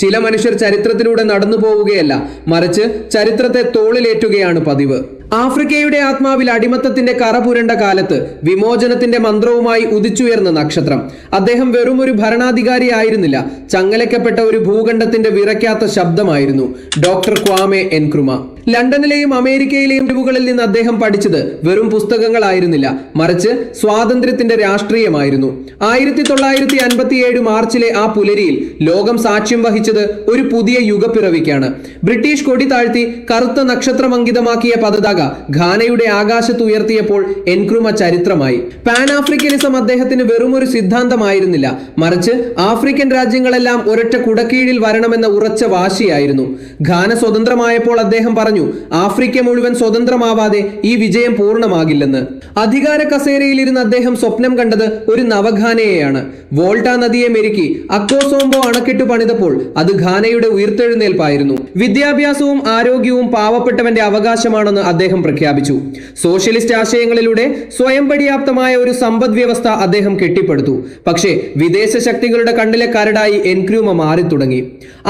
ചില മനുഷ്യർ ചരിത്രത്തിലൂടെ നടന്നു പോവുകയല്ല, മറിച്ച് ചരിത്രത്തെ തോളിലേറ്റുകയാണ് പതിവ്. ആഫ്രിക്കയുടെ ആത്മാവിൽ അടിമത്തത്തിന്റെ കറ പുരണ്ട കാലത്ത് വിമോചനത്തിന്റെ മന്ത്രവുമായി ഉദിച്ചുയർന്ന നക്ഷത്രം. അദ്ദേഹം വെറും ഒരു ഭരണാധികാരി ആയിരുന്നില്ല, ചങ്ങലയ്ക്കപ്പെട്ട ഒരു ഭൂഖണ്ഡത്തിന്റെ വിറയ്ക്കാത്ത ശബ്ദമായിരുന്നു. Doctor Kwame എൻക്രുമ. ലണ്ടനിലെയും അമേരിക്കയിലെയും തെരുവുകളിൽ നിന്ന് അദ്ദേഹം പഠിച്ചത് വെറും പുസ്തകങ്ങളായിരുന്നില്ല, മറിച്ച് സ്വാതന്ത്ര്യത്തിന്റെ രാഷ്ട്രീയമായിരുന്നു. 1957 മാർച്ചിലെ ആ പുലരിയിൽ ലോകം സാക്ഷ്യം വഹിച്ചത് ഒരു പുതിയ യുഗപ്പിറവിക്കാണ്. ബ്രിട്ടീഷ് കൊടി താഴ്ത്തി കറുത്ത നക്ഷത്രമങ്കിതമാക്കിയ പതാക ഘാനയുടെ ആകാശത്ത് ഉയർത്തിയപ്പോൾ എൻക്രുമ ചരിത്രമായി. പാൻ ആഫ്രിക്കനിസം അദ്ദേഹത്തിന് വെറും ഒരു സിദ്ധാന്തമായിരുന്നില്ല, മറിച്ച് ആഫ്രിക്കൻ രാജ്യങ്ങളെല്ലാം ഒരൊറ്റ കുടക്കീഴിൽ വരണമെന്ന ഉറച്ച വാശിയായിരുന്നു. ഘാന സ്വതന്ത്രമായപ്പോൾ അദ്ദേഹം പറഞ്ഞു, ആഫ്രിക്ക മുഴുവൻ സ്വതന്ത്രമാവാതെ ഈ വിജയം പൂർണ്ണമാകില്ലെന്ന്. അധികാര കസേരയിലിരുന്ന് അദ്ദേഹം സ്വപ്നം കണ്ടത് ഒരു നവഘാനയെയാണ്. വോൾട്ട നദിയെ മെരുക്കി അക്കോസോംബോ അണക്കെട്ട് പണിതപ്പോൾ അത് ഘാനയുടെ ഉയർത്തെഴുന്നേൽപ്പായിരുന്നു. വിദ്യാഭ്യാസവും ആരോഗ്യവും പാവപ്പെട്ടവന്റെ അവകാശമാണെന്ന് അദ്ദേഹം പ്രഖ്യാപിച്ചു. സോഷ്യലിസ്റ്റ് ആശയങ്ങളിലൂടെ സ്വയം പര്യാപ്തമായ ഒരു സമ്പദ് വ്യവസ്ഥ അദ്ദേഹം കെട്ടിപ്പടുത്തു. പക്ഷേ വിദേശ ശക്തികളുടെ കണ്ണിലെ കരടായി എൻക്രുമ മാറി തുടങ്ങി.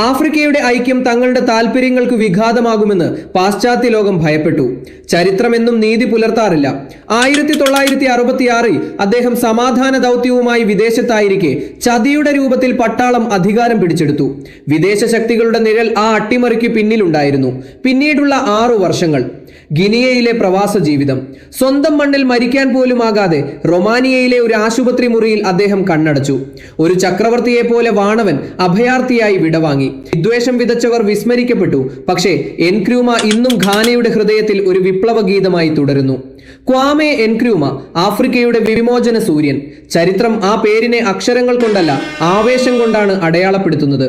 ആഫ്രിക്കയുടെ ഐക്യം തങ്ങളുടെ താല്പര്യങ്ങൾക്ക് വിഘാതമാകുമെന്ന് പാശ്ചാത്യ ലോകം ഭയപ്പെട്ടു. ചരിത്രം എന്നും നീതി പുലർത്താറില്ല. 1966 അദ്ദേഹം സമാധാന ദൗത്യവുമായി വിദേശത്തായിരിക്കെ ചതിയുടെ രൂപത്തിൽ പട്ടാളം അധികാരം പിടിച്ചെടുത്തു. വിദേശ ശക്തികളുടെ നിഴൽ ആ അട്ടിമറിക്ക് പിന്നിലുണ്ടായിരുന്നു. പിന്നീടുള്ള 6 വർഷങ്ങൾ ഗിനിയയിലെ പ്രവാസ ജീവിതം. സ്വന്തം മണ്ണിൽ മരിക്കാൻ പോലുമാകാതെ റൊമാനിയയിലെ ഒരു ആശുപത്രി മുറിയിൽ അദ്ദേഹം കണ്ണടച്ചു. ഒരു ചക്രവർത്തിയെ പോലെ വാണവൻ അഭയാർത്ഥിയായി വിടവാങ്ങി. വിദ്വേഷം വിതച്ചവർ വിസ്മരിക്കപ്പെട്ടു. പക്ഷേ എൻക്രുമ ഇന്നും ഘാനയുടെ ഹൃദയത്തിൽ ഒരു വിപ്ലവ ഗീതമായി തുടരുന്നു. ക്വാമെ എൻക്രുമ, ആഫ്രിക്കയുടെ വിമോചന സൂര്യൻ. ചരിത്രം ആ പേരിനെ അക്ഷരങ്ങൾ കൊണ്ടല്ല, ആവേശം കൊണ്ടാണ് അടയാളപ്പെടുത്തുന്നത്.